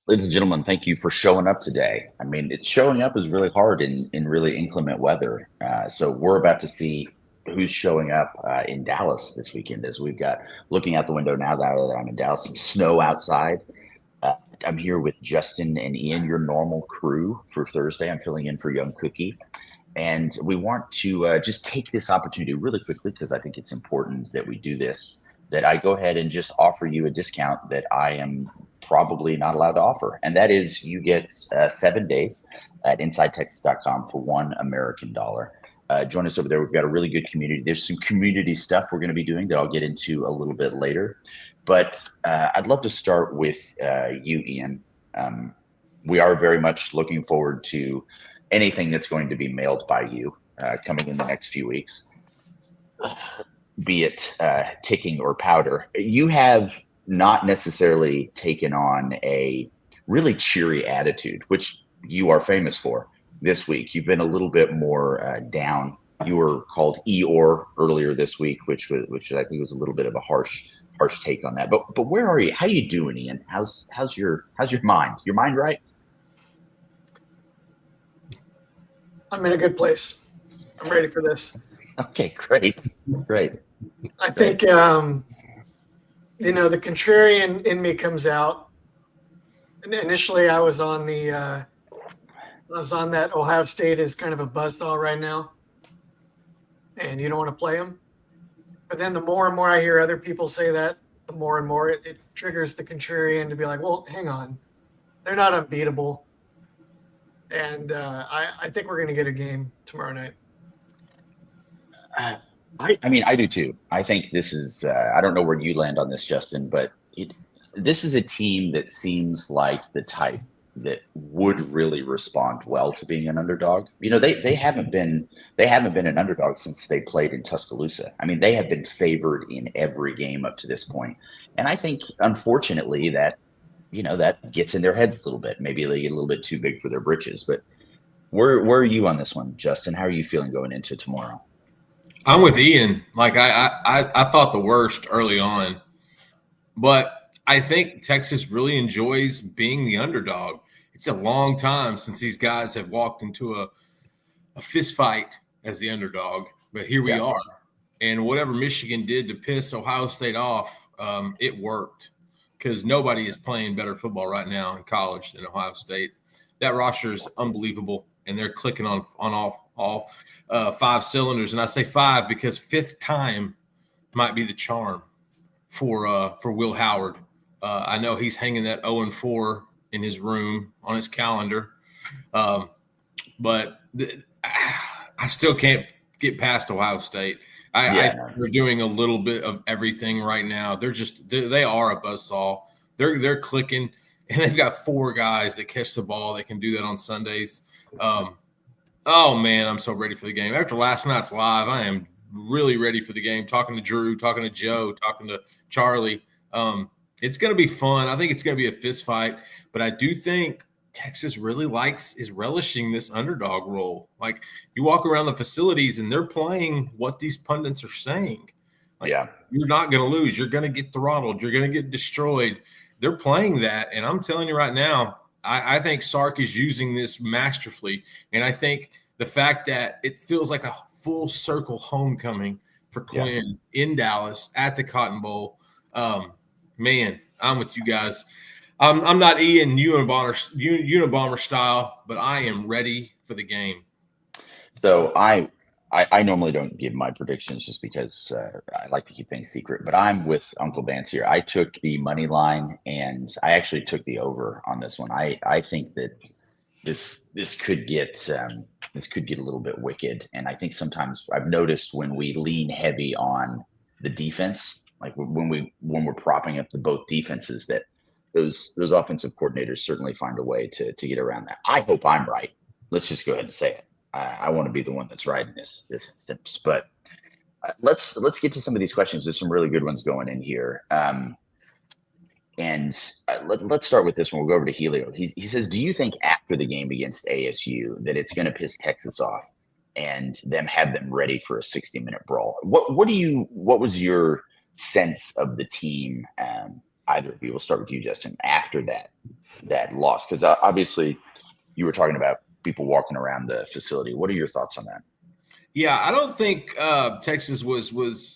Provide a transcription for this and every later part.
Ladies and gentlemen, thank you for showing up today. I mean, showing up is really hard in really inclement weather. So we're about to see who's showing up in Dallas this weekend. As we've got looking out the window now that I'm in Dallas, some snow outside. Uh, I'm here with Justin and Ian, your normal crew for Thursday. I'm filling in for Young Cookie. And we want to just take this opportunity really quickly because I think it's important that we do this. That I go ahead and just offer you a discount that I am probably not allowed to offer. And that is you get 7 days at InsideTexas.com for $1 American. Join us over there. We've got a really good community. There's some community stuff we're going to be doing that I'll get into a little bit later. But I'd love to start with you, Ian. We are very much looking forward to anything that's going to be mailed by you coming in the next few weeks, be it ticking or powder. You have not necessarily taken on a really cheery attitude, which you are famous for this week. You've been a little bit more down. You were called Eeyore earlier this week, which I think was a little bit of a harsh take on that. But where are you? How you doing, Ian? How's your mind? Your mind right? I'm in a good place. I'm ready for this. Okay, great. I think the contrarian in me comes out. And initially, I was on that Ohio State is kind of a buzzsaw right now, and you don't want to play them. But then the more and more I hear other people say that, the more and more it triggers the contrarian to be like, well, hang on, they're not unbeatable. And I think we're going to get a game tomorrow night. I mean, I do too. I think this is, I don't know where you land on this, Justin, but this is a team that seems like the type that would really respond well to being an underdog. You know, they haven't been an underdog since they played in Tuscaloosa. I mean, they have been favored in every game up to this point. And I think, unfortunately, that gets in their heads a little bit. Maybe they get a little bit too big for their britches. But where are you on this one, Justin? How are you feeling going into tomorrow? I'm with Ian. Like I thought the worst early on, but I think Texas really enjoys being the underdog. It's a long time since these guys have walked into a fist fight as the underdog, but here we are. And whatever Michigan did to piss Ohio State off, it worked because nobody is playing better football right now in college than Ohio State. That roster is unbelievable, and they're clicking on all five cylinders. And I say five because fifth time might be the charm for Will Howard. I know he's hanging that 0-4 in his room on his calendar, but I still can't get past Ohio State. They're doing a little bit of everything right now. They are a buzzsaw. They're clicking, and they've got four guys that catch the ball that can do that on Sundays. Oh man, I'm so ready for the game. After last night's live, I am really ready for the game. Talking to Drew, talking to Joe, talking to Charlie. It's going to be fun. I think it's going to be a fist fight, but I do think Texas really is relishing this underdog role. Like you walk around the facilities and they're playing what these pundits are saying. Like, you're not going to lose. You're going to get throttled. You're going to get destroyed. They're playing that. And I'm telling you right now, I think Sark is using this masterfully. And I think the fact that it feels like a full circle homecoming for Quinn in Dallas at the Cotton Bowl. Man, I'm with you guys. I'm not Ian Unabomber style, but I am ready for the game. So I normally don't give my predictions just because I like to keep things secret, but I'm with Uncle Vance here. I took the money line and I actually took the over on this one. I think that this could get a little bit wicked, and I think sometimes I've noticed when we lean heavy on the defense, like when we're propping up the both defenses, that those offensive coordinators certainly find a way to get around that. I hope I'm right. Let's just go ahead and say it. I want to be the one that's right in this instance. But let's get to some of these questions. There's some really good ones going in here. And let's start with this one. We'll go over to Helio. He says, do you think after the game against ASU that it's going to piss Texas off and have them ready for a 60-minute brawl? What was your sense of the team either of you. We'll start with you, Justin. After that loss, because obviously you were talking about people walking around the facility. What are your thoughts on that? Yeah, I don't think Texas was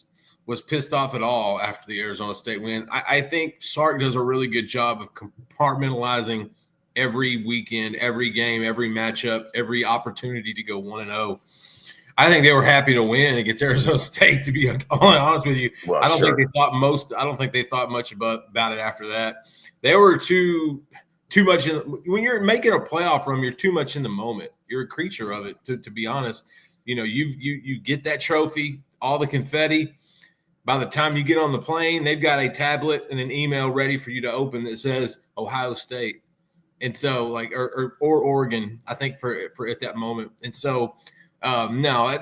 pissed off at all after the Arizona State win. I think Sark does a really good job of compartmentalizing every weekend, every game, every matchup, every opportunity to go 1-0. I think they were happy to win against Arizona State, to be honest with you. Well, I don't sure. think they thought much about it after that. They were too much when you're making a playoff run, you're too much in the moment. You're a creature of it, to be honest. You get that trophy, all the confetti. By the time you get on the plane, they've got a tablet and an email ready for you to open that says Ohio State. And so or Oregon, I think for at that moment. And so no,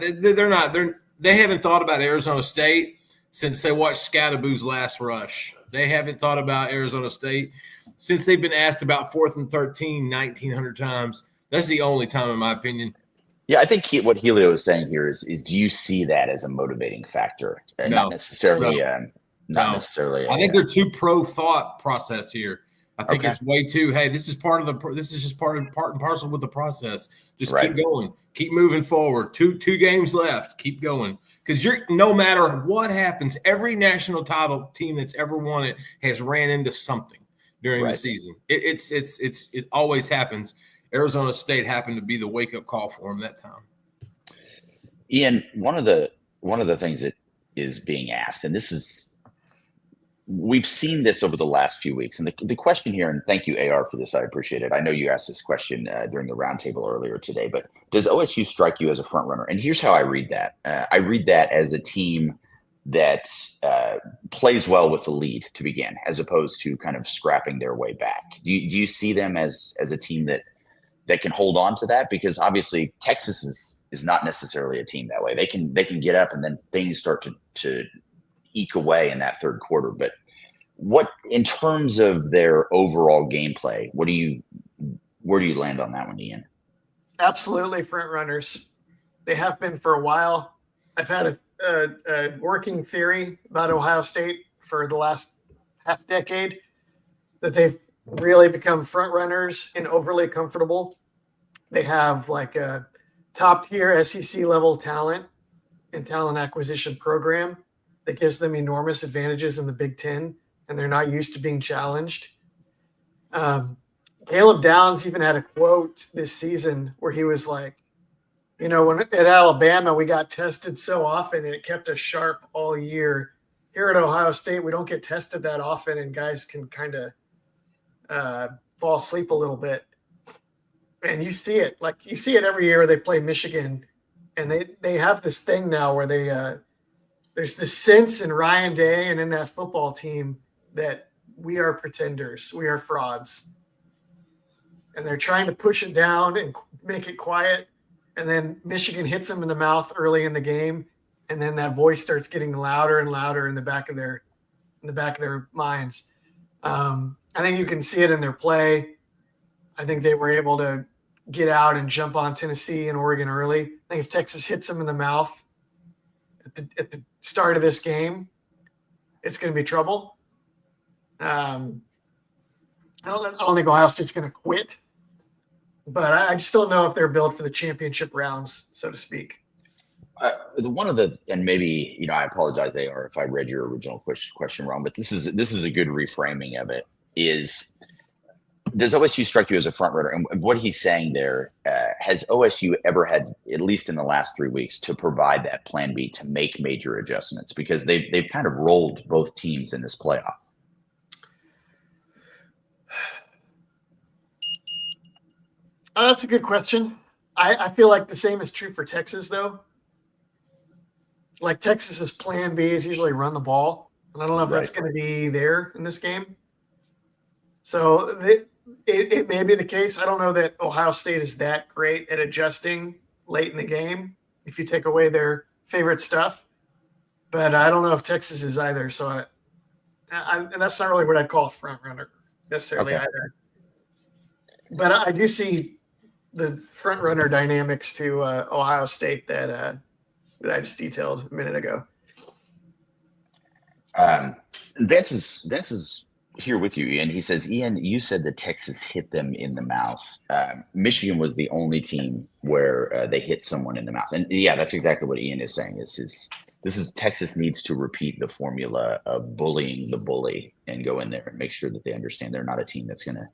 they haven't thought about Arizona State since they watched Scadaboo's last rush. They haven't thought about Arizona State since they've been asked about 4th and 13 1,900 times. That's the only time, in my opinion. Yeah, I think what Helio is saying here is do you see that as a motivating factor? And No. not necessarily necessarily. I think they're too pro thought process here. I think Okay. it's way too, hey, this is just part and parcel with the process. Just Right. keep going. Keep moving forward. Two games left. Keep going. Because no matter what happens, every national title team that's ever won it has ran into something during the Right. season. It always happens. Arizona State happened to be the wake-up call for them that time. Ian, one of the things that is being asked, and we've seen this over the last few weeks, and the question here, and thank you, AR, for this. I appreciate it. I know you asked this question during the roundtable earlier today, but does OSU strike you as a front runner? And here's how I read that. I read that as a team that plays well with the lead to begin, as opposed to kind of scrapping their way back. Do you see them as a team that can hold on to that? Because obviously Texas is not necessarily a team that way. They can get up and then things start to eke away in that third quarter. But what, in terms of their overall gameplay, where do you land on that one, Ian? Absolutely front runners. They have been for a while. I've had a working theory about Ohio State for the last half decade that they've really become front runners and overly comfortable. They have like a top tier SEC level talent and talent acquisition program that gives them enormous advantages in the Big Ten, and they're not used to being challenged. Caleb Downs even had a quote this season where he was like, when at Alabama, we got tested so often and it kept us sharp all year. Here at Ohio State, we don't get tested that often, and guys can kind of fall asleep a little bit. And you see it. You see it every year they play Michigan, and they have this thing now where there's this sense in Ryan Day and in that football team that we are pretenders. We are frauds. And they're trying to push it down and make it quiet. And then Michigan hits them in the mouth early in the game. And then that voice starts getting louder and louder in the back of their minds. I think you can see it in their play. I think they were able to get out and jump on Tennessee and Oregon early. I think if Texas hits them in the mouth at the start of this game, it's going to be trouble. I don't think Ohio State's going to quit, but I just don't know if they're built for the championship rounds, so to speak. And maybe, I apologize, AR, if I read your original question wrong, but this is a good reframing of it. Does OSU strike you as a front runner? And what he's saying there, has OSU ever had, at least in the last 3 weeks, to provide that plan B to make major adjustments? Because they've kind of rolled both teams in this playoff. That's a good question. I feel like the same is true for Texas, though. Like Texas's plan B is usually run the ball. And I don't know if that's going to be there in this game. So it may be the case. I don't know that Ohio State is that great at adjusting late in the game if you take away their favorite stuff. But I don't know if Texas is either. So and that's not really what I'd call a front runner necessarily either. But I do see the front runner dynamics to Ohio State that I just detailed a minute ago. Vince's here with you, Ian. He says, Ian, you said that Texas hit them in the mouth. Michigan was the only team where they hit someone in the mouth. And yeah, that's exactly what Ian is saying. This is Texas needs to repeat the formula of bullying the bully and go in there and make sure that they understand they're not a team that's going to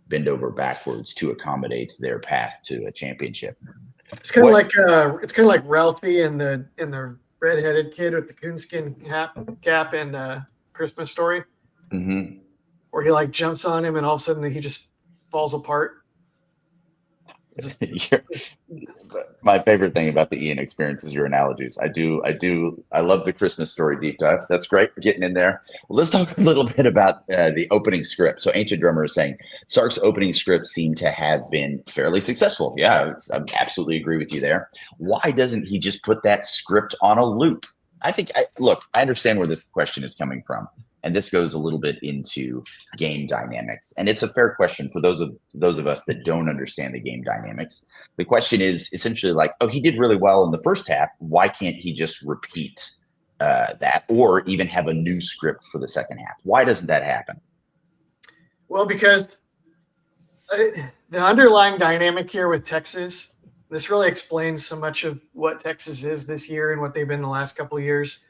bend over backwards to accommodate their path to a championship. It's kind of like Ralphie and the redheaded kid with the coonskin cap and Christmas Story. Mm-hmm. Where he like jumps on him and all of a sudden he just falls apart. My favorite thing about the Ian experience is your analogies. I love the Christmas Story deep dive. That's great for getting in there. Well, let's talk a little bit about the opening script. So Ancient Drummer is saying Sark's opening script seemed to have been fairly successful. Yeah, I absolutely agree with you there. Why doesn't he just put that script on a loop? I understand where this question is coming from. And this goes a little bit into game dynamics. And it's a fair question for those of us that don't understand the game dynamics. The question is essentially like, oh, he did really well in the first half. Why can't he just repeat that or even have a new script for the second half? Why doesn't that happen? Well, because the underlying dynamic here with Texas, this really explains so much of what Texas is this year and what they've been the last couple of years.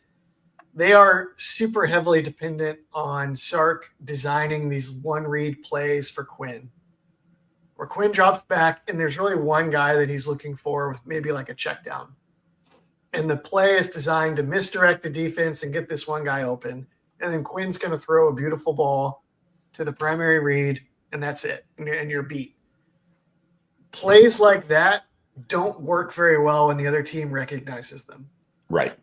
They are super heavily dependent on Sark designing these one-read plays for Quinn, where Quinn drops back and there's really one guy that he's looking for with maybe like a check down. And the play is designed to misdirect the defense and get this one guy open. And then Quinn's going to throw a beautiful ball to the primary read, and that's it, and you're beat. Plays like that don't work very well when the other team recognizes them. Right.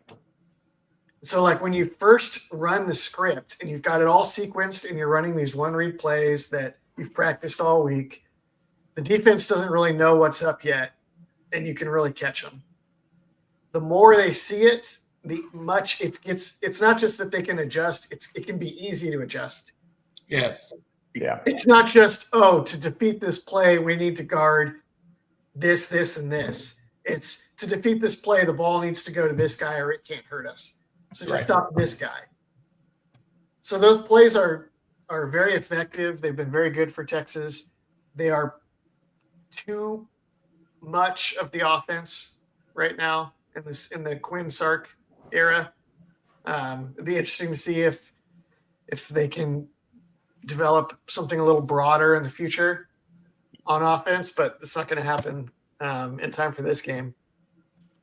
So like when you first run the script and you've got it all sequenced and you're running these one read plays that you've practiced all week, the defense doesn't really know what's up yet and you can really catch them. The more they see it, it's not just that they can adjust, it can be easy to adjust. Yes. Yeah. It's not just, to defeat this play, we need to guard this, and this. It's to defeat this play, the ball needs to go to this guy or it can't hurt us. So just stop this guy. So those plays are very effective. They've been very good for Texas. They are too much of the offense right now in the Quinn Sark era. It'd be interesting to see if they can develop something a little broader in the future on offense, but it's not going to happen in time for this game.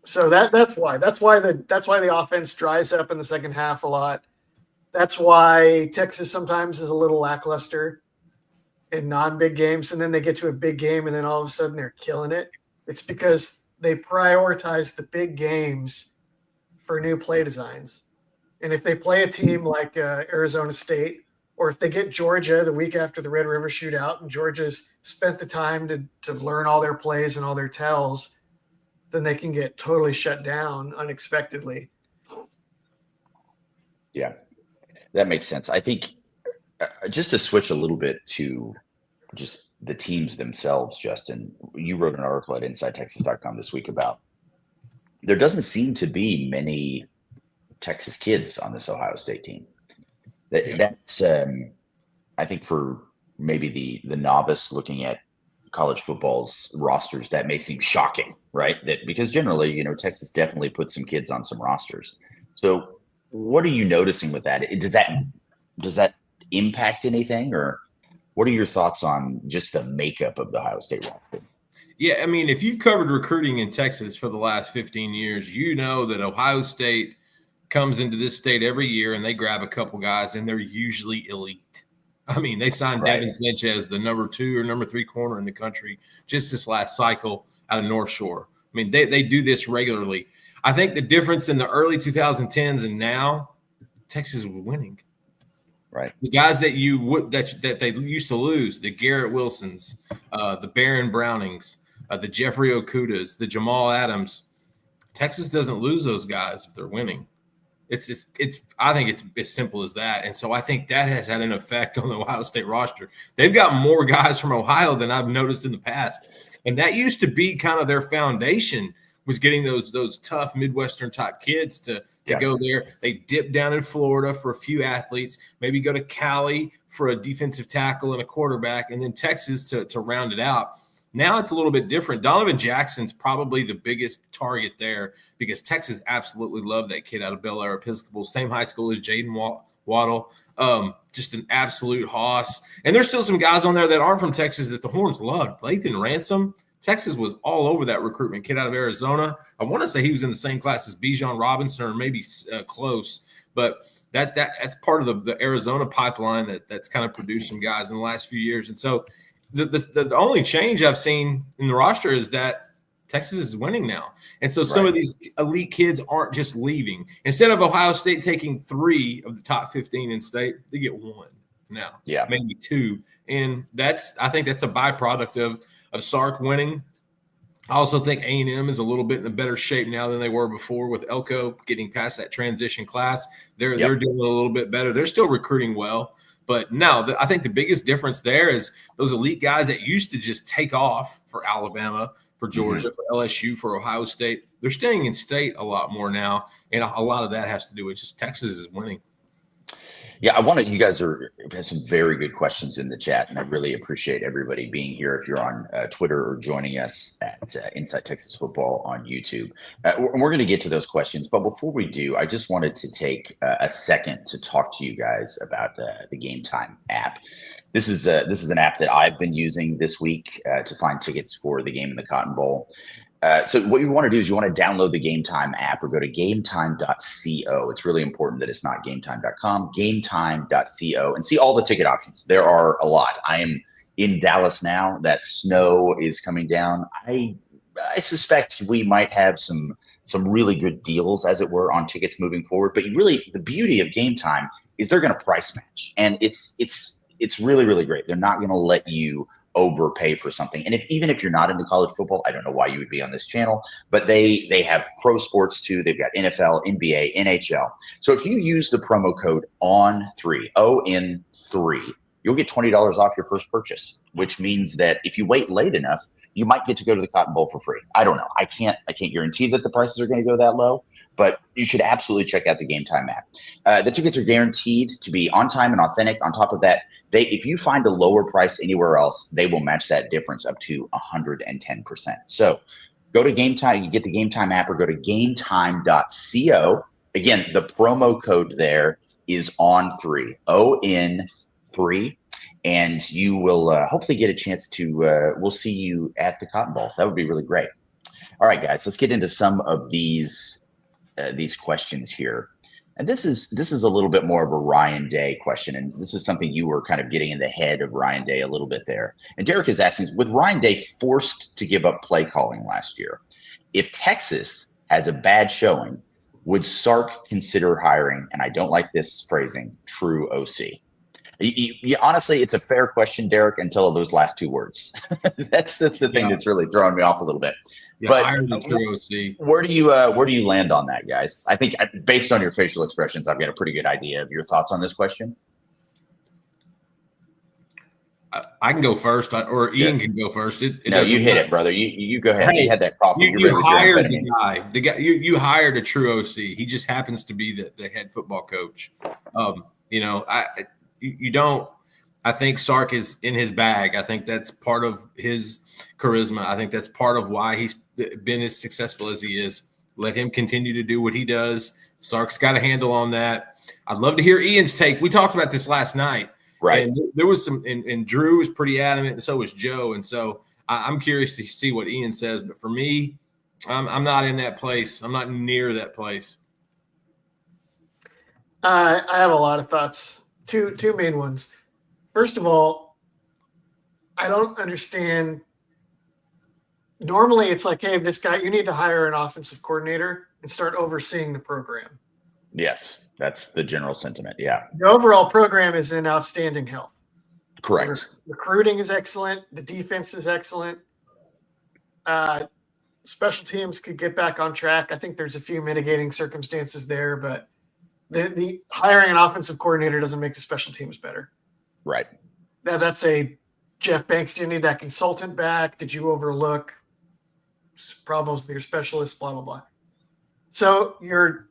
So that's why the offense dries up in the second half a lot. That's why Texas sometimes is a little lackluster in non-big games, and then they get to a big game, and then all of a sudden they're killing it. It's because they prioritize the big games for new play designs. And if they play a team like Arizona State, or if they get Georgia the week after the Red River Shootout, and Georgia's spent the time to learn all their plays and all their tells, then they can get totally shut down unexpectedly. Yeah, that makes sense. I think just to switch a little bit to just the teams themselves, Justin, you wrote an article at InsideTexas.com this week about there doesn't seem to be many Texas kids on this Ohio State team. That's I think for maybe the novice looking at college football's rosters, that may seem shocking, right? That because generally, Texas definitely puts some kids on some rosters. So what are you noticing with that? Does that impact anything, or what are your thoughts on just the makeup of the Ohio State roster? Yeah, I mean, if you've covered recruiting in Texas for the last 15 years, you know that Ohio State comes into this state every year and they grab a couple guys and they're usually elite. I mean, they signed Devin Sanchez, the number 2 or number 3 corner in the country, just this last cycle out of North Shore. I mean, they do this regularly. I think the difference in the early 2010s and now, Texas was winning. Right. The guys that they used to lose, the Garrett Wilsons, the Baron Brownings, the Jeffrey Okudas, the Jamal Adams. Texas doesn't lose those guys if they're winning. I think it's as simple as that. And so I think that has had an effect on the Ohio State roster. They've got more guys from Ohio than I've noticed in the past. And that used to be kind of their foundation, was getting those tough Midwestern type kids to go there. They dip down in Florida for a few athletes, maybe go to Cali for a defensive tackle and a quarterback, and then Texas to round it out. Now it's a little bit different. Donovan Jackson's probably the biggest target there because Texas absolutely loved that kid out of Bel Air Episcopal, same high school as Jaden Waddle. Just an absolute hoss. And there's still some guys on there that aren't from Texas that the Horns loved. Lathan Ransom, Texas was all over that recruitment kid out of Arizona. I want to say he was in the same class as Bijan Robinson or maybe close, but that's part of the Arizona pipeline that's kind of produced some guys in the last few years. And so the only change I've seen in the roster is that Texas is winning now. And so some of these elite kids aren't just leaving. Instead of Ohio State taking 3 of the top 15 in state, they get 1 now, maybe 2. And I think that's a byproduct of Sark winning. I also think A&M is a little bit in a better shape now than they were before with Elko getting past that transition class. They're doing a little bit better. They're still recruiting well. But no, I think the biggest difference there is those elite guys that used to just take off for Alabama, for Georgia, for LSU, for Ohio State. They're staying in state a lot more now, and a lot of that has to do with just Texas is winning. Yeah, you guys have some very good questions in the chat, and I really appreciate everybody being here. If you're on Twitter or joining us at Inside Texas Football on YouTube, we're going to get to those questions. But before we do, I just wanted to take a second to talk to you guys about the Game Time app. This is an app that I've been using this week to find tickets for the game in the Cotton Bowl. So what you want to do is you want to download the Game Time app or go to gametime.co. It's really important that it's not gametime.com, gametime.co, and see all the ticket options. There are a lot. I am in Dallas now. That snow is coming down. I suspect we might have some really good deals, as it were, on tickets moving forward. But really, the beauty of Game Time is they're going to price match, and it's really, really great. They're not going to let you overpay for something. And even if you're not into college football, I don't know why you would be on this channel, but they have pro sports too. They've got NFL, NBA, NHL. So if you use the promo code ON3, ON3, you'll get $20 off your first purchase, which means that if you wait late enough, you might get to go to the Cotton Bowl for free. I don't know. I can't guarantee that the prices are going to go that low, but you should absolutely check out the Game Time app. The tickets are guaranteed to be on time and authentic. On top of that, if you find a lower price anywhere else, they will match that difference up to 110%. So go to Game Time. You get the Game Time app or go to gametime.co. Again, the promo code there is ON3, ON3. And you will hopefully get a chance to we'll see you at the Cotton Bowl. That would be really great. All right, guys, let's get into some of these questions here. And this is a little bit more of a Ryan Day question, and this is something you were kind of getting in the head of Ryan Day a little bit there. And Derek is asking, with Ryan Day forced to give up play calling last year, if Texas has a bad showing, would Sark consider hiring, and I don't like this phrasing, true OC? Honestly, it's a fair question, Derek, until those last 2 words. that's the thing that's really throwing me off a little bit. Yeah, but true OC. Where do you land on that, guys? I think based on your facial expressions, I've got a pretty good idea of your thoughts on this question. I can go first, or Ian can go first. You hit it, brother. You go ahead. Hey, you had that coffee. You hired the guy. You hired a true OC. He just happens to be the head football coach. I think Sark is in his bag. I think that's part of his charisma. I think that's part of why he's been as successful as he is. Let him continue to do what he does. Sark's got a handle on that. I'd love to hear Ian's take. We talked about this last night. Right. And there was and Drew was pretty adamant, and so was Joe. And so I'm curious to see what Ian says. But for me, I'm not in that place. I'm not near that place. I have a lot of thoughts. Two main ones. First of all, I don't understand. Normally, it's like, hey, this guy, you need to hire an offensive coordinator and start overseeing the program. Yes, that's the general sentiment. Yeah. The overall program is in outstanding health. Correct. Recruiting is excellent. The defense is excellent. Special teams could get back on track. I think there's a few mitigating circumstances there, but the hiring an offensive coordinator doesn't make the special teams better. Right. That's a Jeff Banks. You need that consultant back. Did you overlook problems with your specialist? Blah blah blah. So your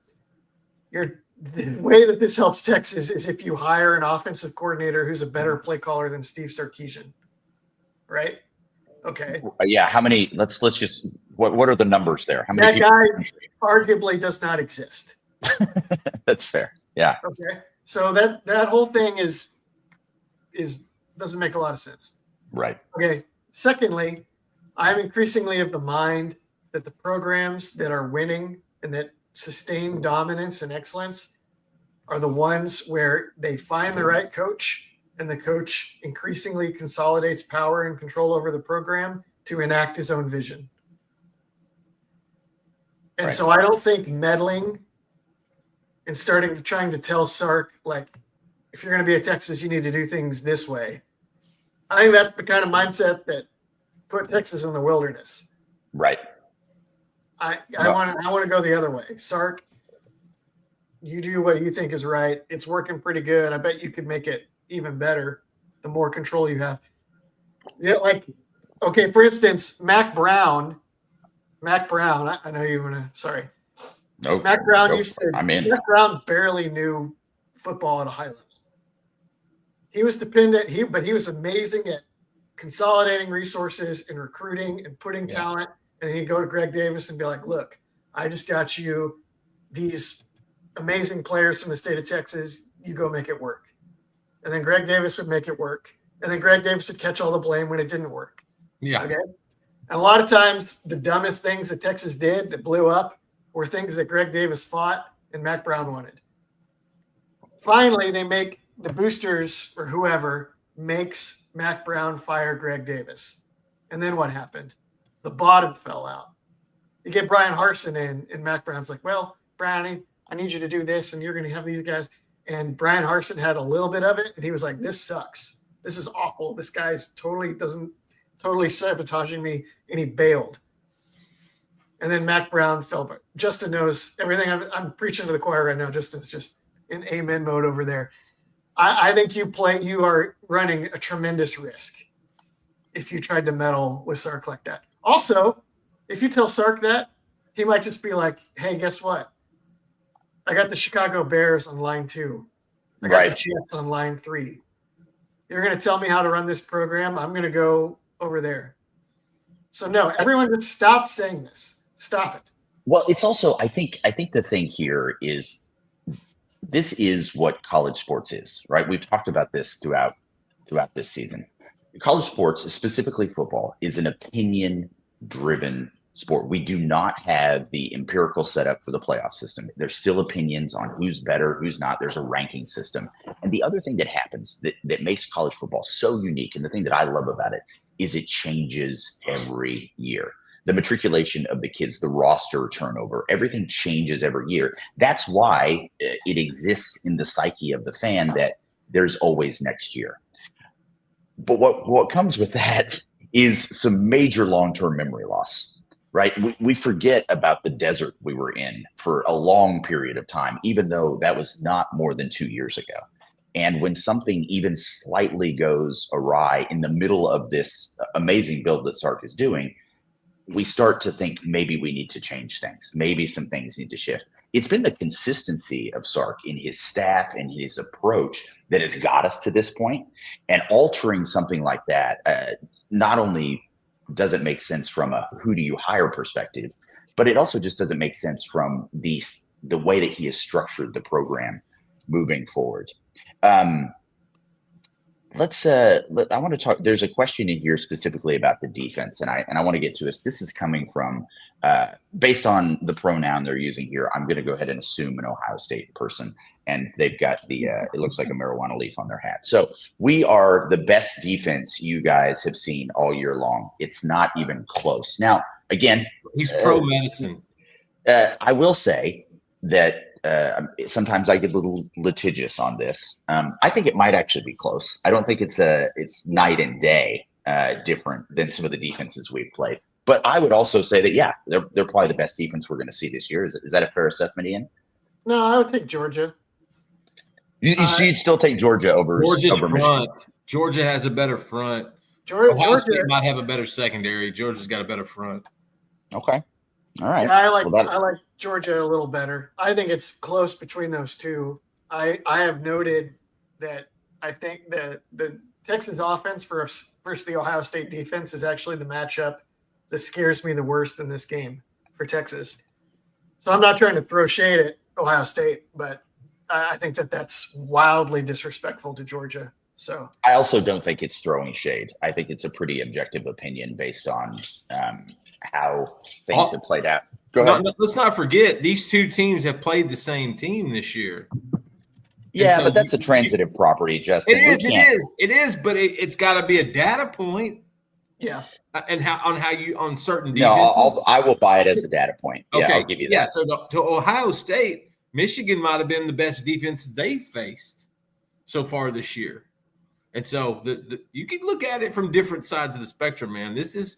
the way that this helps Texas is if you hire an offensive coordinator who's a better play caller than Steve Sarkisian, right? Okay. Yeah. How many? Let's just. What are the numbers there? How many? That guy arguably does not exist. That's fair. Yeah. Okay. So that whole thing is doesn't make a lot of sense. Right. Okay. Secondly, I'm increasingly of the mind that the programs that are winning and that sustain dominance and excellence are the ones where they find the right coach, and the coach increasingly consolidates power and control over the program to enact his own vision. And Right. so I don't think meddling and trying to tell Sark, like, if you're going to be at Texas, you need to do things this way. I think that's the kind of mindset that put Texas in the wilderness. Right. I want to go the other way. Sark, you do what you think is right. It's working pretty good. I bet you could make it even better the more control you have. Yeah, like, okay, for instance, Mac Brown. I know you want to. Sorry, Nope. Mac Brown Nope. used to. I'm in. Mac Brown barely knew football at a high level. He was dependent. But he was amazing at consolidating resources and recruiting and putting talent. And he'd go to Greg Davis and be like, "Look, I just got you these amazing players from the state of Texas. You go make it work." And then Greg Davis would make it work. And then Greg Davis would catch all the blame when it didn't work. Yeah. Okay. And a lot of times the dumbest things that Texas did that blew up were things that Greg Davis fought and Mac Brown wanted. Finally, they make the boosters or whoever makes Mac Brown fire Greg Davis. And then what happened? The bottom fell out. You get Brian Harsin in, and Mac Brown's like, "Well, Brownie, I need you to do this, and you're going to have these guys." And Brian Harsin had a little bit of it, and he was like, "This sucks. This is awful. This guy's totally sabotaging me," and he bailed. And then Mac Brown fell. But Justin knows everything. I'm preaching to the choir right now. Justin's just in amen mode over there. I think you are running a tremendous risk if you tried to meddle with Sark like that. Also, if you tell Sark that, he might just be like, "Hey, guess what? I got the Chicago Bears on line 2. I got the Jets on line 3. You're going to tell me how to run this program. I'm going to go over there." So no, everyone just stop saying this. Stop it. Well, it's also, I think the thing here is this is what college sports is, right? We've talked about this throughout this season. College sports, specifically football, is an opinion-driven sport. We do not have the empirical setup for the playoff system. There's still opinions on who's better, who's not. There's a ranking system. And the other thing that happens that makes college football so unique, and the thing that I love about it, is it changes every year. The matriculation of the kids, the roster turnover, everything changes every year. That's why it exists in the psyche of the fan that there's always next year. But what comes with that is some major long-term memory loss, right? We forget about the desert we were in for a long period of time, even though that was not more than 2 years ago. And when something even slightly goes awry in the middle of this amazing build that Sark is doing, we start to think maybe we need to change things. Maybe some things need to shift. It's been the consistency of Sark in his staff and his approach that has got us to this point. And altering something like that, not only does it make sense from a who do you hire perspective, but it also just doesn't make sense from the way that he has structured the program moving forward. I want to talk. There's a question in here specifically about the defense, and I want to get to this. This is coming from, based on the pronoun they're using here, I'm going to go ahead and assume an Ohio State person, and they've got it looks like a marijuana leaf on their hat. So we are the best defense you guys have seen all year long. It's not even close. Now, again, he's pro medicine. I will say that sometimes I get a little litigious on this. I think it might actually be close. I don't think it's night and day different than some of the defenses we've played. But I would also say that, yeah, they're probably the best defense we're going to see this year. Is that a fair assessment, Ian? No, I would take Georgia. You'd still take Georgia over front. Michigan. Georgia has a better front. Georgia State might have a better secondary. Georgia's got a better front. Okay. All right. Yeah, I like Georgia a little better. I think it's close between those two. I have noted that I think that the Texas offense versus the Ohio State defense is actually the matchup that scares me the worst in this game for Texas. So I'm not trying to throw shade at Ohio State, but I think that that's wildly disrespectful to Georgia. So I also don't think it's throwing shade. I think it's a pretty objective opinion based on how things have played out. Go ahead. Let's not forget these two teams have played the same team this year. Yeah, so but that's a transitive property, Justin. It is, but it's got to be a data point. Yeah, and on certain defenses. No, I will buy it as a data point. Yeah, okay. I'll give you that. Yeah, so to Ohio State, Michigan might have been the best defense they faced so far this year. And so you can look at it from different sides of the spectrum, man. This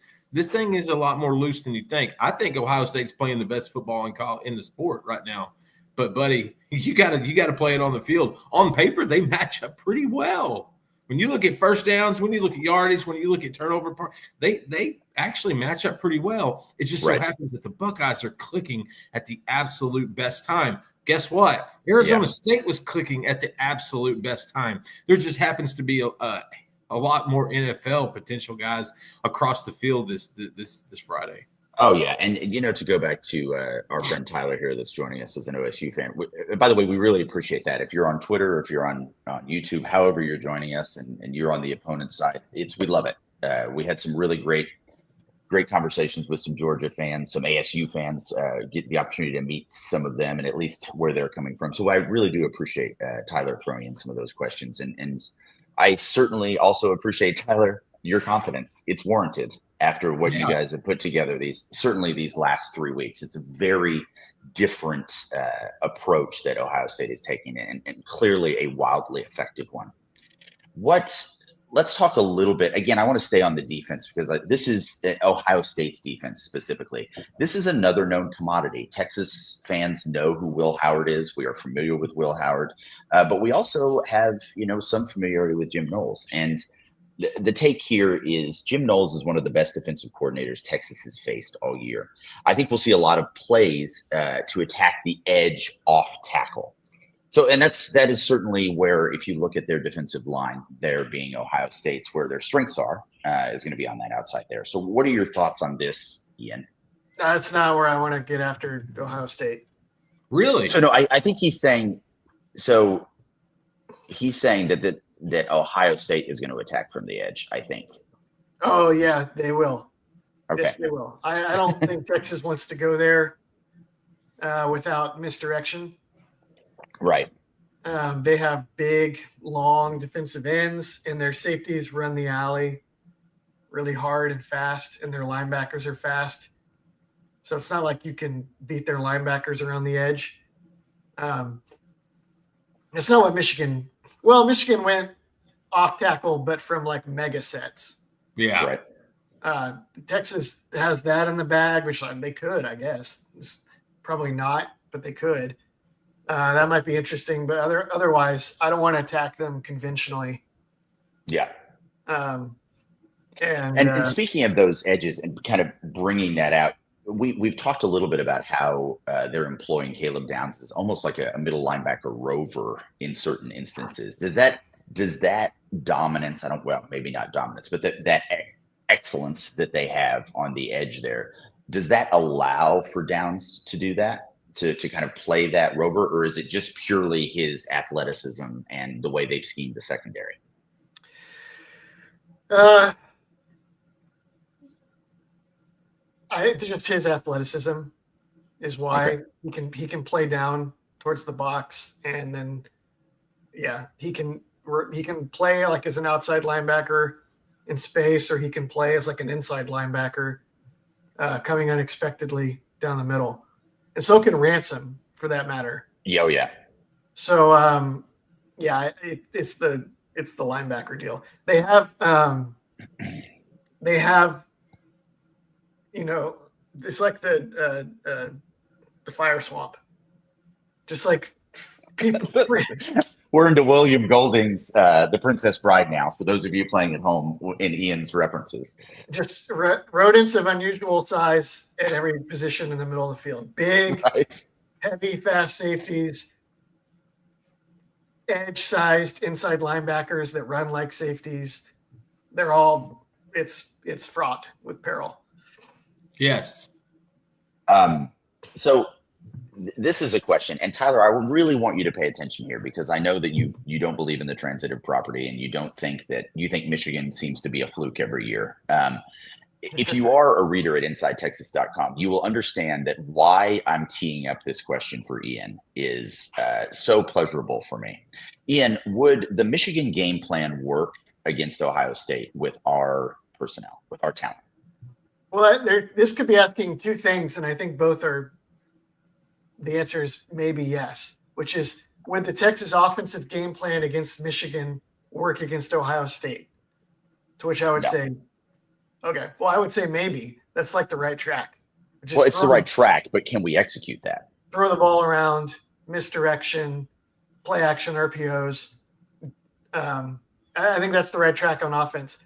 thing is a lot more loose than you think. I think Ohio State's playing the best football in the sport right now. But buddy, you gotta play it on the field. On paper, they match up pretty well. When you look at first downs, when you look at yardage, when you look at turnover, they actually match up pretty well. It just so happens that the Buckeyes are clicking at the absolute best time. Guess what? Arizona State was clicking at the absolute best time. There just happens to be a lot more NFL potential guys across the field this Friday. Oh, yeah. And, to go back to our friend Tyler here that's joining us as an OSU fan. By the way, we really appreciate that. If you're on Twitter or if you're on YouTube, however you're joining us and you're on the opponent's side, we love it. We had some really great conversations with some Georgia fans, some ASU fans, get the opportunity to meet some of them and at least where they're coming from. So I really do appreciate Tyler throwing in some of those questions. And I certainly also appreciate, Tyler, your confidence. It's warranted. After what you guys have put together these last 3 weeks. It's a very different approach that Ohio State is taking and clearly a wildly effective one. Let's talk a little bit. Again, I want to stay on the defense because this is Ohio State's defense specifically. This is another known commodity. Texas fans know who Will Howard is. We are familiar with Will Howard, but we also have, some familiarity with Jim Knowles. And the take here is Jim Knowles is one of the best defensive coordinators Texas has faced all year. I think we'll see a lot of plays to attack the edge off tackle. So, and that is certainly where, if you look at their defensive line, there being Ohio State's, where their strengths are, is going to be on that outside there. So what are your thoughts on this, Ian? That's not where I want to get after Ohio State. Really? So, no, I think he's saying that Ohio State is going to attack from the edge, I think. Oh, yeah, they will. Okay. Yes, they will. I don't think Texas wants to go there without misdirection. Right. They have big, long defensive ends, and their safeties run the alley really hard and fast, and their linebackers are fast. So it's not like you can beat their linebackers around the edge. It's not what Michigan – well, Michigan went off tackle, but from mega sets. Yeah. Right. Texas has that in the bag, which they could, I guess. It's probably not, but they could. That might be interesting, but otherwise, I don't want to attack them conventionally. Yeah. And speaking of those edges and kind of bringing that out, we've talked a little bit about how they're employing Caleb Downs as almost like a middle linebacker rover in certain instances. Does that dominance? Maybe not dominance, but that excellence that they have on the edge there, does that allow for Downs to do that, to kind of play that rover, or is it just purely his athleticism and the way they've schemed the secondary? I think just his athleticism is why he can play down towards the box, and then he can play as an outside linebacker in space, or he can play as an inside linebacker coming unexpectedly down the middle, and so can Ransom for that matter. Oh yeah. So it's the linebacker deal. They have. It's like the fire swamp. Just like people, we're into William Golding's The Princess Bride now, for those of you playing at home in Ian's references. Just rodents of unusual size at every position in the middle of the field. Big, right. Heavy, fast safeties, edge-sized inside linebackers that run like safeties. They're all it's fraught with peril. Yes. So this is a question, and Tyler, I really want you to pay attention here, because I know that you don't believe in the transitive property, and you think Michigan seems to be a fluke every year. If you are a reader at InsideTexas.com, you will understand that why I'm teeing up this question for Ian is so pleasurable for me. Ian, would the Michigan game plan work against Ohio State with our personnel, with our talent? Well, this could be asking two things, and I think both are. The answer is maybe yes, which is, would the Texas offensive game plan against Michigan work against Ohio State? To which I would say, okay. Well, I would say maybe. That's like the right track. Well, it's the right track, but can we execute that? Throw the ball around, misdirection, play action RPOs. I think that's the right track on offense.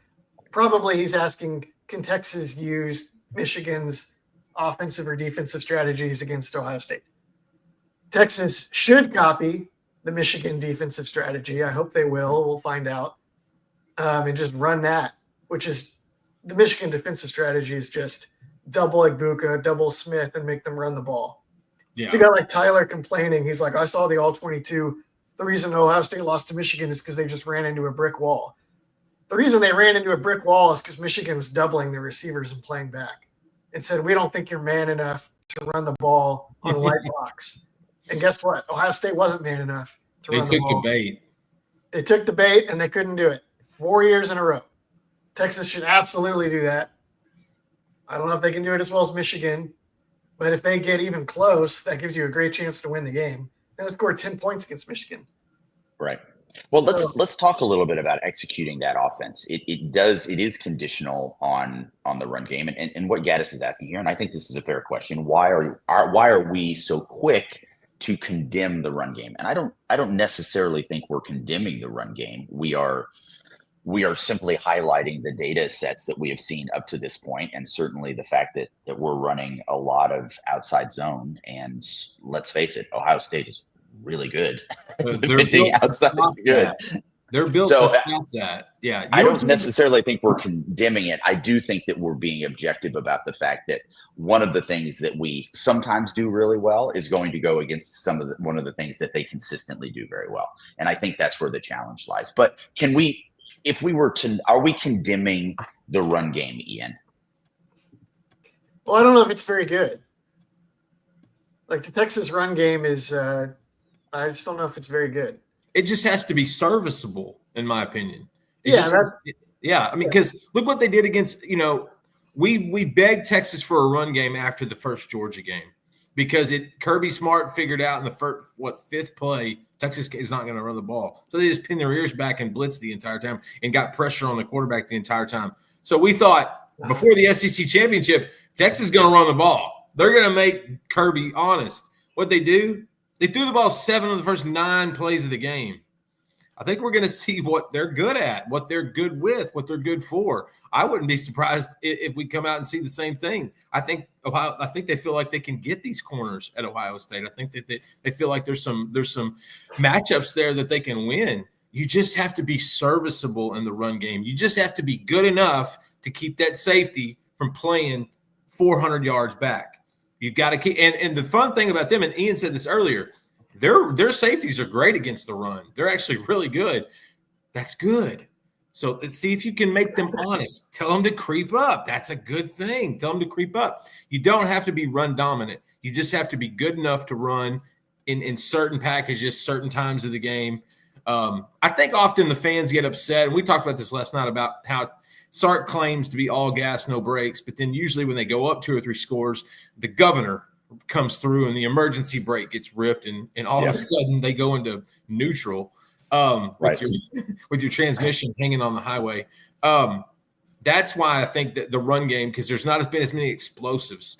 Probably he's asking, can Texas use Michigan's offensive or defensive strategies against Ohio State? Texas should copy the Michigan defensive strategy. I hope they will. We'll find out. And just run that, which is the Michigan defensive strategy is just double Egbuka, double Smith, and make them run the ball. Yeah. So you got like Tyler complaining. He's like, I saw the all-22. The reason Ohio State lost to Michigan is because they just ran into a brick wall. The reason they ran into a brick wall is because Michigan was doubling their receivers and playing back and said, we don't think you're man enough to run the ball on a light box. And guess what? Ohio State wasn't man enough to run the ball. They took the bait. They took the bait, and they couldn't do it 4 years in a row. Texas should absolutely do that. I don't know if they can do it as well as Michigan, but if they get even close, that gives you a great chance to win the game. They scored 10 points against Michigan. Right. Well, let's talk a little bit about executing that offense. It is conditional on the run game, and what Gaddis is asking here, and I think this is a fair question. Why are we so quick to condemn the run game? And I don't necessarily think we're condemning the run game. We are simply highlighting the data sets that we have seen up to this point, and certainly the fact that we're running a lot of outside zone. And let's face it, Ohio State is really good. They're outside good. They're built to stop that. Yeah. I don't necessarily think we're condemning it. I do think that we're being objective about the fact that one of the things that we sometimes do really well is going to go against one of the things that they consistently do very well. And I think that's where the challenge lies. But are we condemning the run game, Ian? Well, I don't know if it's very good. Like the Texas run game is, I just don't know if it's very good. It just has to be serviceable, in my opinion. I mean, because look what they did against, we begged Texas for a run game after the first Georgia game because Kirby Smart figured out in the fifth play, Texas is not going to run the ball. So they just pinned their ears back and blitzed the entire time and got pressure on the quarterback the entire time. So we thought before the SEC championship, Texas is going to run the ball. They're going to make Kirby honest. What they do? They threw the ball 7 of the first 9 plays of the game. I think we're going to see what they're good at, what they're good with, what they're good for. I wouldn't be surprised if we come out and see the same thing. I think they feel like they can get these corners at Ohio State. I think that they feel like there's some matchups there that they can win. You just have to be serviceable in the run game. You just have to be good enough to keep that safety from playing 400 yards back. You've got to keep, and the fun thing about them, and Ian said this earlier, their safeties are great against the run. They're actually really good. That's good. So let's see if you can make them honest. Tell them to creep up. That's a good thing. Tell them to creep up. You don't have to be run dominant. You just have to be good enough to run in certain packages, certain times of the game. I think often the fans get upset, and we talked about this last night about how Sark claims to be all gas, no brakes, but then usually when they go up 2 or 3 scores, the governor comes through and the emergency brake gets ripped, and all of a sudden they go into neutral with your transmission hanging on the highway. That's why I think that the run game, because there's not been as many explosives.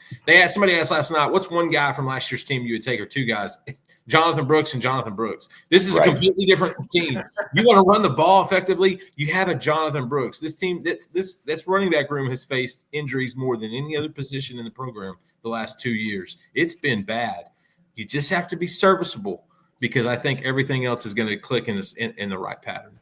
Somebody asked last night, what's one guy from last year's team you would take, or 2 guys? Jonathan Brooks and Jonathan Brooks. This is a completely different team. You want to run the ball effectively, you have a Jonathan Brooks. This team, this running back room has faced injuries more than any other position in the program the last 2 years. It's been bad. You just have to be serviceable because I think everything else is going to click in the right pattern.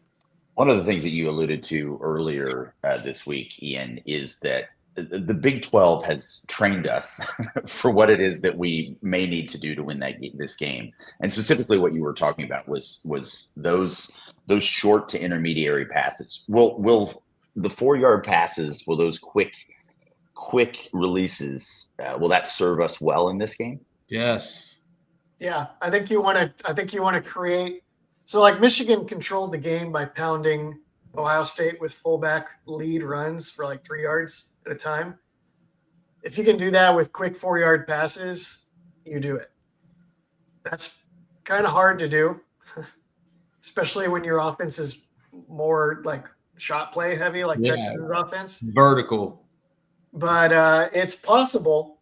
One of the things that you alluded to earlier this week, Ian, is that the Big 12 has trained us for what it is that we may need to do to win this game. And specifically what you were talking about was those short to intermediary passes. Will the 4-yard passes, will those quick releases, will that serve us well in this game? Yes. Yeah, I think you want to create. So like Michigan controlled the game by pounding Ohio State with fullback lead runs for like 3 yards at a time. If you can do that with quick 4-yard passes, you do it. That's kind of hard to do, especially when your offense is more like shot play heavy, like Texas' offense. Vertical. But it's possible,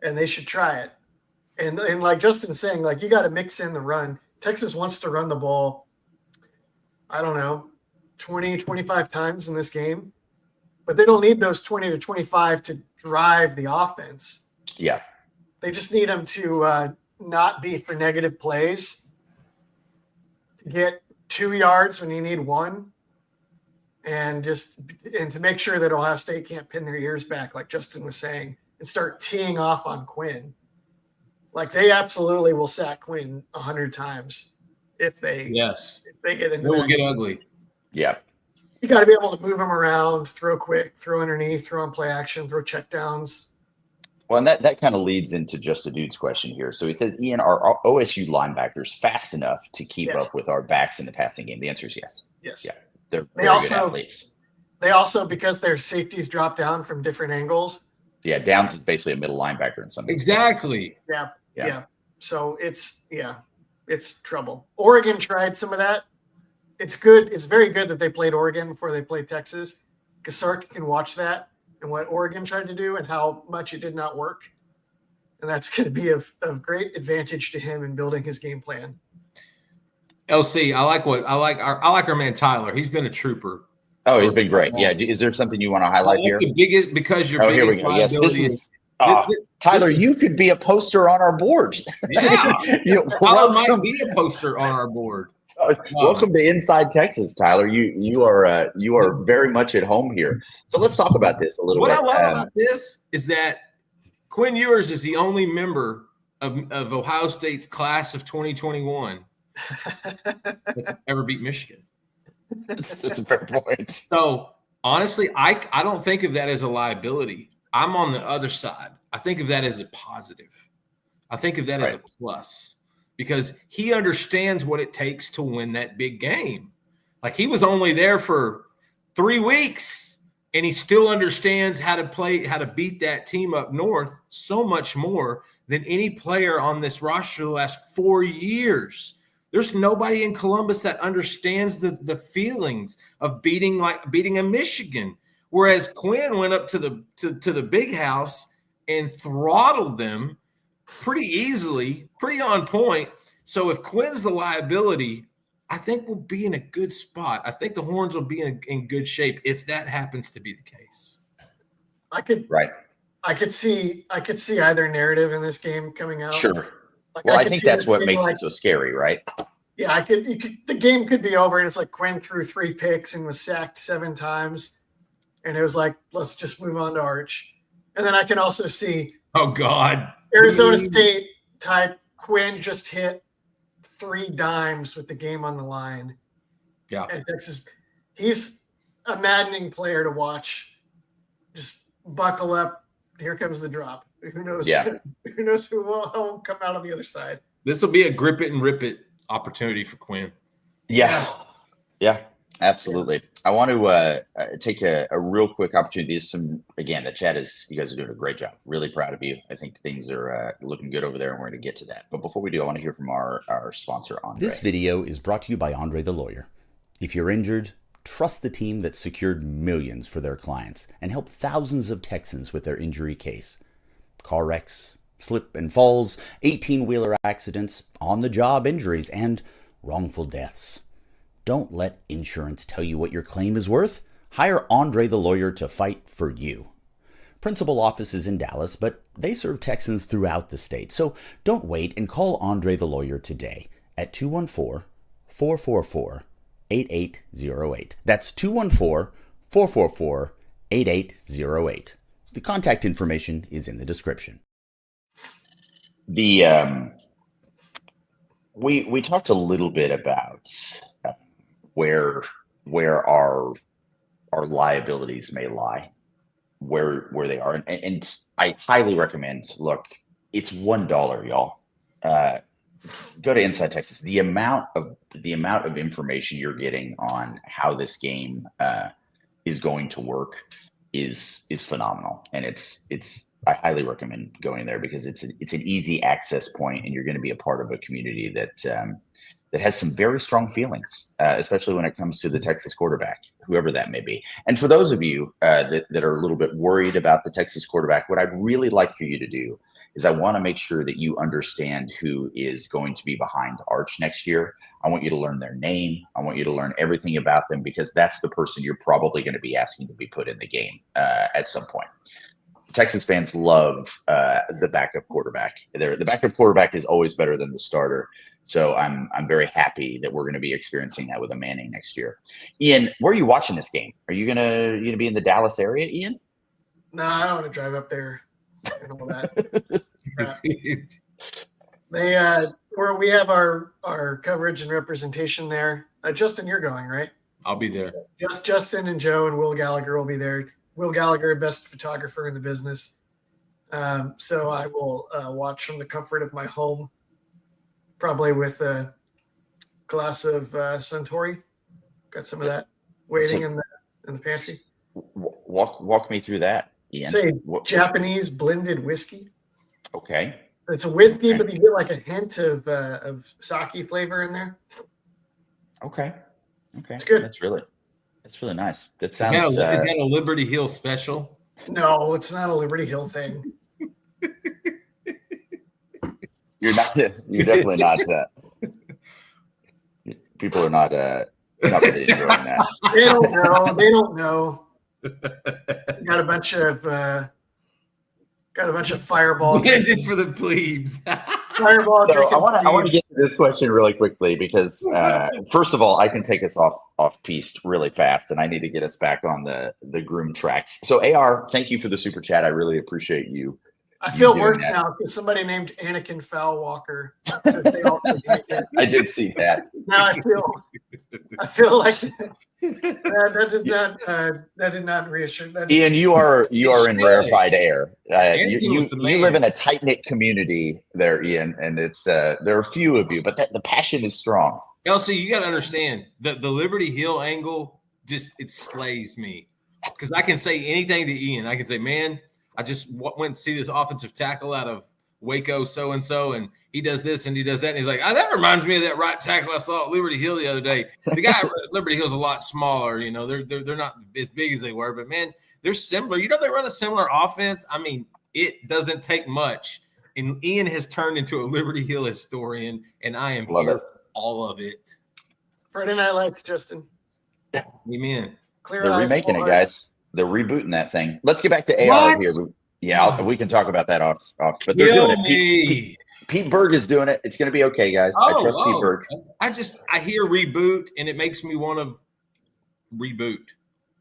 and they should try it. And like Justin's saying, like you got to mix in the run. Texas wants to run the ball, I don't know, 20, 25 times in this game, but they don't need those 20 to 25 to drive the offense. Yeah. They just need them to not be for negative plays, to get 2 yards when you need 1, and to make sure that Ohio State can't pin their ears back, like Justin was saying, and start teeing off on Quinn. Like they absolutely will sack Quinn 100 times if they get into it will get ugly. Yeah. You got to be able to move them around, throw quick, throw underneath, throw on play action, throw check downs. Well, and that kind of leads into Just a Dude's question here. So he says, Ian, are OSU linebackers fast enough to keep up with our backs in the passing game? The answer is yes. Yes. Yeah. They're very good athletes. They also, because their safeties drop down from different angles. Yeah. Downs is basically a middle linebacker in some cases. Exactly. Yeah. So it's trouble. Oregon tried some of that. It's good. It's very good that they played Oregon before they played Texas, because Sark can watch that and what Oregon tried to do and how much it did not work. And that's going to be of great advantage to him in building his game plan. LC, I like our man Tyler. He's been a trooper. Oh, he's been great. Yeah. Is there something you want to highlight here? Because your biggest liability is Tyler, you could be a poster on our board. Yeah. Tyler might be a poster on our board. Welcome to Inside Texas, Tyler. You are very much at home here. So let's talk about this a little bit. What I love about this is that Quinn Ewers is the only member of Ohio State's class of 2021 that's ever beat Michigan. That's a fair point. So honestly, I don't think of that as a liability. I'm on the other side. I think of that as a positive. I think of that as a plus, because he understands what it takes to win that big game. Like, he was only there for 3 weeks, and he still understands how to beat that team up north so much more than any player on this roster the last 4 years. There's nobody in Columbus that understands the feelings of beating a Michigan. Whereas Quinn went up to the big house and throttled them pretty easily, pretty on point. So if Quinn's the liability, I think we'll be in a good spot. I think the Horns will be in good shape if that happens to be the case. I could see either narrative in this game coming out. Sure. Well, I think that's what makes it so scary, right? Yeah, the game could be over, and it's like Quinn threw 3 picks and was sacked 7 times, and it was like, let's just move on to Arch. And then I can also see, oh God, Arizona State type Quinn just hit 3 dimes with the game on the line. Yeah, and Texas, he's a maddening player to watch. Just buckle up. Here comes the drop. Who knows? Yeah. Who knows who will come out on the other side? This will be a grip it and rip it opportunity for Quinn. Yeah, absolutely. I want to take a real quick opportunity. The chat you guys are doing a great job. Really proud of you. I think things are looking good over there, and we're going to get to that. But before we do, I want to hear from our sponsor, Andre. This video is brought to you by Andre the Lawyer. If you're injured, trust the team that secured millions for their clients and helped thousands of Texans with their injury case. Car wrecks, slip and falls, 18-wheeler accidents, on-the-job injuries, and wrongful deaths. Don't let insurance tell you what your claim is worth. Hire Andre the Lawyer to fight for you. Principal office is in Dallas, but they serve Texans throughout the state. So don't wait and call Andre the Lawyer today at 214-444-8808. That's 214-444-8808. The contact information is in the description. We talked a little bit about where our liabilities may lie, where they are, and I highly recommend. Look, it's $1, y'all. Go to Inside Texas. The amount of information you're getting on how this game is going to work is phenomenal, and I highly recommend going there because it's an easy access point, and you're going to be a part of a community that has some very strong feelings, especially when it comes to the Texas quarterback, whoever that may be. And for those of you that are a little bit worried about the Texas quarterback, what I'd really like for you to do is I want to make sure that you understand who is going to be behind Arch next year. I want you to learn their name. I want you to learn everything about them because that's the person you're probably going to be asking to be put in the game at some point. Texas fans love the backup quarterback. The backup quarterback is always better than the starter. So I'm very happy that we're going to be experiencing that with a Manning next year. Ian, where are you watching this game? Are you gonna be in the Dallas area, Ian? No, I don't want to drive up there and all that. Where we have our coverage and representation there. Justin, you're going, right? I'll be there. Justin and Joe and Will Gallagher will be there. Will Gallagher, best photographer in the business. So I will watch from the comfort of my home, probably with a glass of Suntory. Got some of that waiting in the pantry. Walk me through that, Ian. Say Japanese blended whiskey. Okay. It's a whiskey, but you get like a hint of sake flavor in there. Okay. It's good. That's really nice. That sounds. Is that a Liberty Hill special? No, it's not a Liberty Hill thing. You're definitely not. People are not really enjoying that. They don't know. Got a bunch of fireballs. Intended for the plebes. Fireball. So I want to get to this question really quickly because first of all, I can take us off piste really fast, and I need to get us back on the groom tracks. So AR, thank you for the super chat. I really appreciate you. I feel worse now because somebody named Anakin Foulwalker. I did see that. Now I feel like that did not reassure. Ian, you are in rarefied air. You live in a tight knit community there, Ian, and it's there are a few of you, but the passion is strong. Elsie, you got to understand that the Liberty Hill angle it slays me because I can say anything to Ian. I can say, man, I just went to see this offensive tackle out of Waco, so-and-so, and he does this and he does that. And he's like, that reminds me of that right tackle I saw at Liberty Hill the other day. The guy at Liberty Hill's a lot smaller. You know, they're not as big as they were, but, man, they're similar. You know, they run a similar offense. I mean, it doesn't take much. And Ian has turned into a Liberty Hill historian, and I am here for all of it. Friday Night Lights, Justin. Amen. Clear They're eyes, remaking it, guys. They're rebooting that thing. Let's get back to AR What? here. Yeah, we can talk about that off. But they're doing it. Pete Berg is doing it. It's going to be okay, guys. I trust Pete Berg. I hear reboot, and it makes me want to reboot.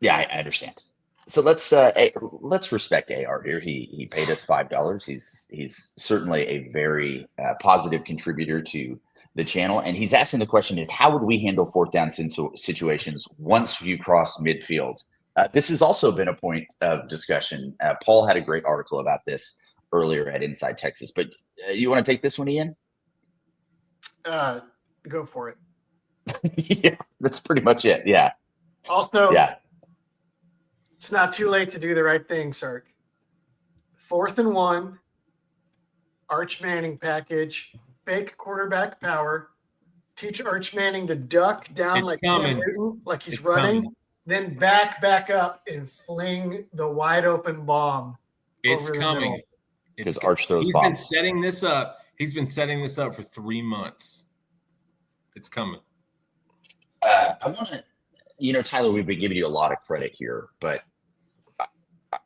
Yeah, I understand. So let's respect AR here. He paid us $5. He's certainly a very positive contributor to the channel, and he's asking the question is how would we handle fourth down situations once you cross midfield? This has also been a point of discussion. Paul had a great article about this earlier at Inside Texas, but you want to take this one, Ian? Go for it. Yeah, that's pretty much it. Yeah. Also, yeah, it's not too late to do the right thing, Sark. 4th and 1, Arch Manning package, fake quarterback power, teach Arch Manning to duck down like Cam Newton, like he's running. Coming. Then back up and fling the wide open bomb. It's coming. because Arch throws He's bombs. been setting this up. He's been setting this up for 3 months. It's coming. I want to, Tyler, we've been giving you a lot of credit here, but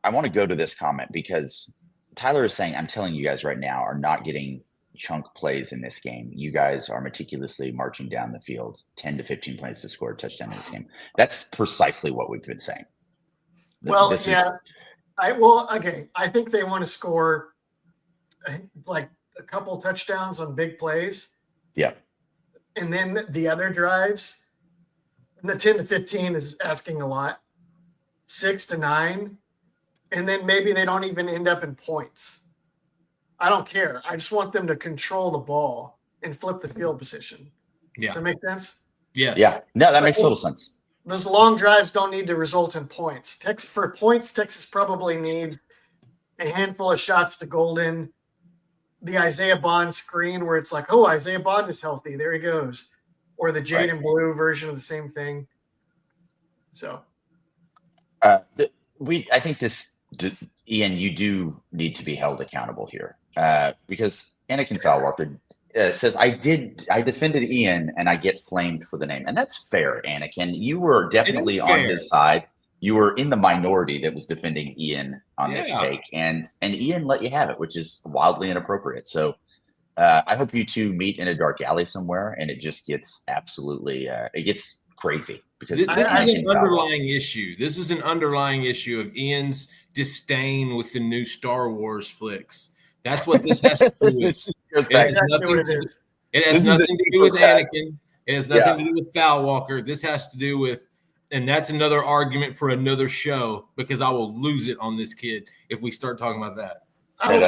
I want to go to this comment because Tyler is saying, I'm telling you guys right now, are not getting chunk plays in this game. You guys are meticulously marching down the field, 10 to 15 plays to score a touchdown in this game. That's precisely what we've been saying. Well, I think they want to score like a couple touchdowns on big plays. Yeah. And then the other drives, the 10 to 15 is asking a lot. 6 to 9. And then maybe they don't even end up in points. I don't care. I just want them to control the ball and flip the field position. Yeah. Does that make sense? Yeah. Yeah. No, that makes total sense. Those long drives don't need to result in points. Texas probably needs a handful of shots to Golden. The Isaiah Bond screen where it's like, oh, Isaiah Bond is healthy. There he goes. Or the Jaden Blue version of the same thing. So. I think Ian, you do need to be held accountable here because Anakin Foulwalker says, I defended Ian and I get flamed for the name. And that's fair, Anakin. You were definitely on his side. You were in the minority that was defending Ian on this take. And Ian let you have it, which is wildly inappropriate. So I hope you two meet in a dark alley somewhere and it just gets absolutely it gets crazy. Because this is an underlying issue. This is an underlying issue of Ian's disdain with the new Star Wars flicks. That's what this has to do with. It has nothing to do with Anakin. It has nothing to do with Foulwalker. This has to do with, and that's another argument for another show because I will lose it on this kid if we start talking about that. I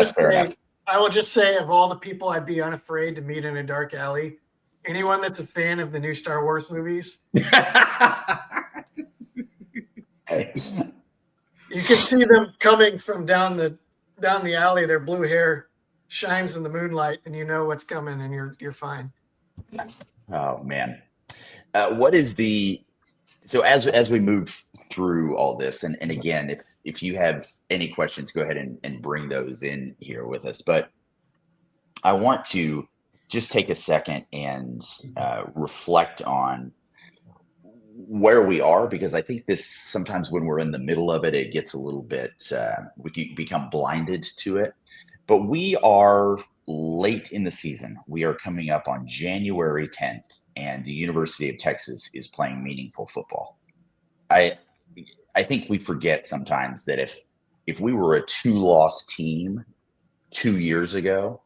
will just say of all the people I'd be unafraid to meet in a dark alley, anyone that's a fan of the new Star Wars movies, you can see them coming from down the alley. Their blue hair shines in the moonlight, and you know what's coming, and you're fine. Oh man, what is so as we move through all this, and again, if you have any questions, go ahead and bring those in here with us. But I want to just take a second and reflect on where we are, because I think this sometimes when we're in the middle of it, it gets a little bit, we can become blinded to it. But we are late in the season. We are coming up on January 10th, and the University of Texas is playing meaningful football. I think we forget sometimes that if we were a 2-loss team 2 years ago,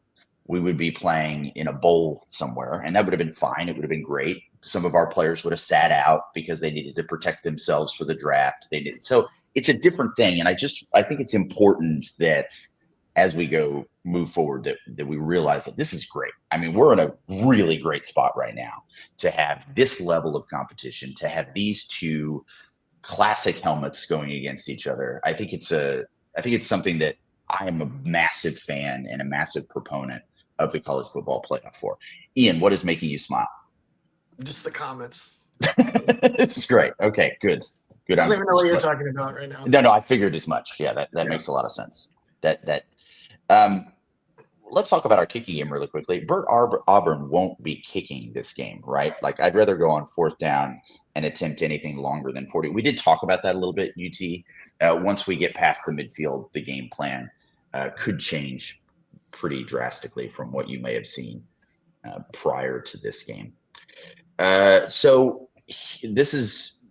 we would be playing in a bowl somewhere, and that would have been fine. It would have been great. Some of our players would have sat out because they needed to protect themselves for the draft. So it's a different thing. And I think it's important that as we move forward, that we realize that this is great. I mean, we're in a really great spot right now to have this level of competition, to have these two classic helmets going against each other. I think it's something that I am a massive fan and a massive proponent of the college football playoff for. Ian, what is making you smile? Just the comments. It's great. Okay, good. I don't even know what you're talking about right now. No, I figured as much. Yeah, that makes a lot of sense. Let's talk about our kicking game really quickly. Bert Auburn won't be kicking this game, right? Like, I'd rather go on 4th down and attempt anything longer than 40. We did talk about that a little bit, UT. Once we get past the midfield, the game plan could change pretty drastically from what you may have seen prior to this game. So this is,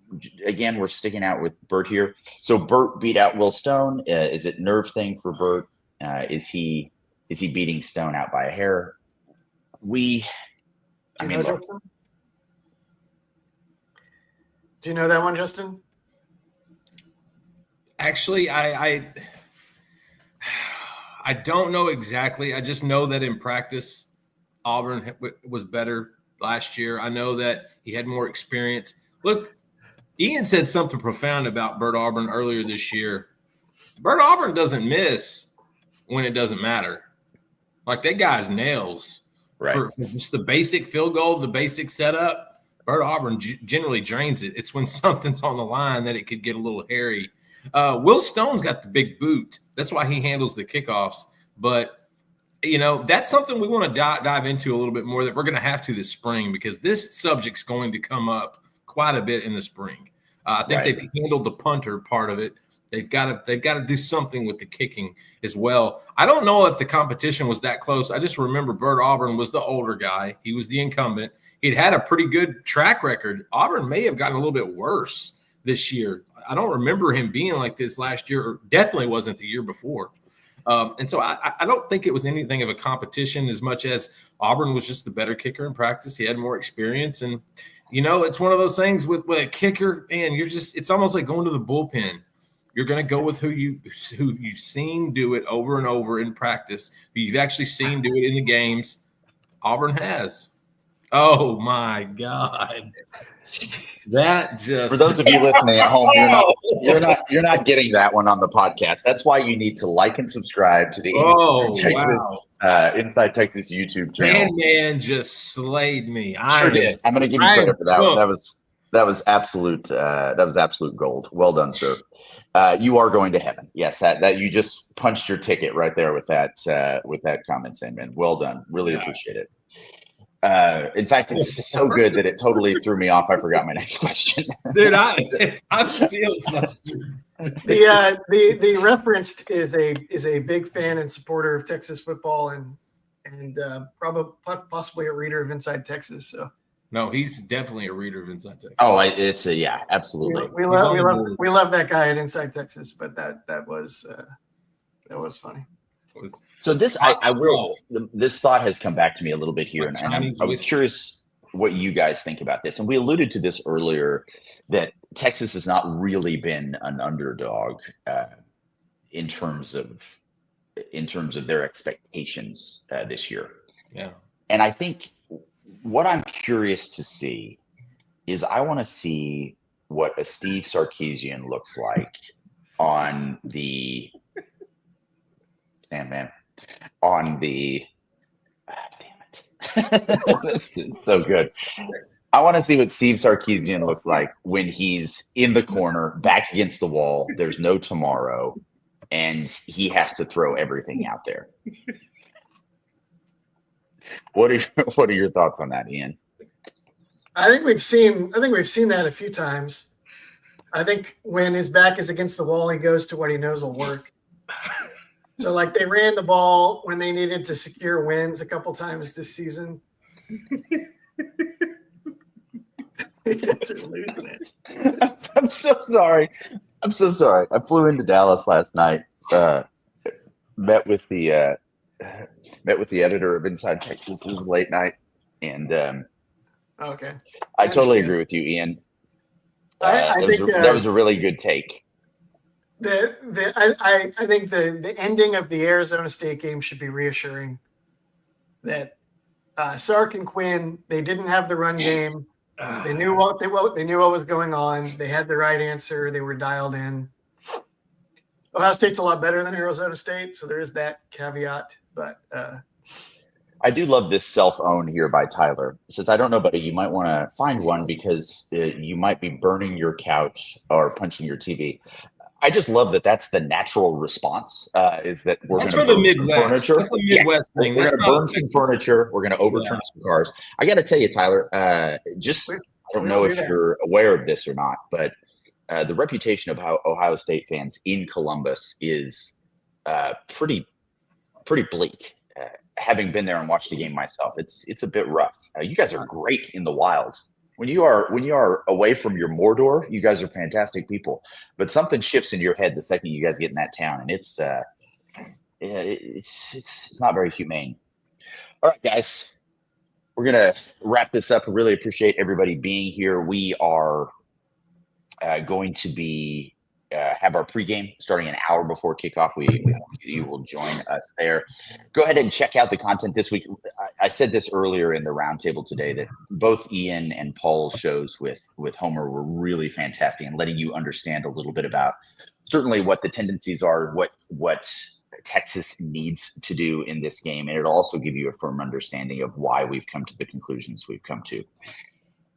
again, we're sticking out with Bert here. So Bert beat out Will Stone. Is it nerve thing for Bert? Is he beating Stone out by a hair? Do you know that one, Justin? Actually, I don't know exactly. I just know that in practice, Auburn was better last year. I know that he had more experience. Look, Ian said something profound about Bert Auburn earlier this year. Bert Auburn doesn't miss when it doesn't matter. Like, that guy's nails. Right. For just the basic field goal, the basic setup, Bert Auburn generally drains it. It's when something's on the line that it could get a little hairy. Will Stone's got the big boot. That's why he handles the kickoffs. But that's something we want to dive into a little bit more, that we're going to have to this spring, because this subject's going to come up quite a bit in the spring. I think they've handled the punter part of it. They've got to do something with the kicking as well. I don't know if the competition was that close. I just remember Bert Auburn was the older guy. He was the incumbent. He'd had a pretty good track record. Auburn may have gotten a little bit worse this year. I don't remember him being like this last year, or definitely wasn't the year before. And so I don't think it was anything of a competition as much as Auburn was just the better kicker in practice. He had more experience. And, it's one of those things with a kicker, and it's almost like going to the bullpen. You're going to go with who you've seen do it over and over in practice, who you've actually seen do it in the games. Auburn has. Oh my God. That just, for those of you listening at home, you're not getting that one on the podcast. That's why you need to like and subscribe to the Inside Texas YouTube channel. Man just slayed me. Sure did. I'm going to give you credit for that one. That was absolute gold. Well done, sir. You are going to heaven. Yes, that you just punched your ticket right there with that comment, Sandman. Well done. Really appreciate it. In fact, it's so good that it totally threw me off. I forgot my next question. Dude, I'm still flustered. The referenced is a big fan and supporter of Texas football, and probably possibly a reader of Inside Texas. So no, he's definitely a reader of Inside Texas. Oh, absolutely. We love that guy at Inside Texas, but that was funny. So this this thought has come back to me a little bit here, and I was curious what you guys think about this. And we alluded to this earlier, that Texas has not really been an underdog in terms of their expectations this year. Yeah, and I think what I'm curious to see is I want to see what a Steve Sarkisian looks like on the Sandman. On the damn it. This is so good. I want to see what Steve Sarkisian looks like when he's in the corner, back against the wall. There's no tomorrow, and he has to throw everything out there. What are your thoughts on that, Ian? I think we've seen that a few times. I think when his back is against the wall, he goes to what he knows will work. So, like, they ran the ball when they needed to secure wins a couple times this season. I'm so sorry. I flew into Dallas last night. Met with the editor of Inside Texas. It was a late night, and okay. I totally agree with you, Ian. That was a really good take. I think the ending of the Arizona State game should be reassuring. That Sark and Quinn, they didn't have the run game. They knew what was going on. They had the right answer. They were dialed in. Ohio State's a lot better than Arizona State, so there is that caveat. But I do love this self-own here by Tyler. It says, I don't know, buddy, you might want to find one because you might be burning your couch or punching your TV. I just love that that's the natural response, is that we're going to burn some furniture. That's a Midwest thing. We're going to burn some furniture. We're going to overturn some cars. I got to tell you, Tyler, I don't know if you're aware of this or not, but the reputation of Ohio State fans in Columbus is pretty bleak. Having been there and watched the game myself, it's a bit rough. You guys are great in the wild. When you are away from your Mordor, you guys are fantastic people. But something shifts in your head the second you guys get in that town, and it's not very humane. All right, guys, we're gonna wrap this up. I really appreciate everybody being here. We are going to be have our pregame starting an hour before kickoff. We hope you will join us there. Go ahead and check out the content this week. I said this earlier in the roundtable today that both Ian and Paul's shows with Homer were really fantastic and letting you understand a little bit about certainly what the tendencies are, what Texas needs to do in this game, and it'll also give you a firm understanding of why we've come to the conclusions we've come to.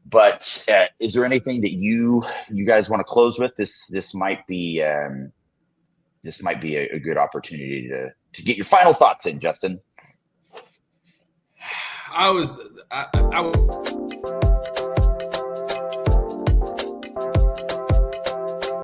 But is there anything that you guys want to close with? This might be this might be a good opportunity to get your final thoughts in, Justin. I was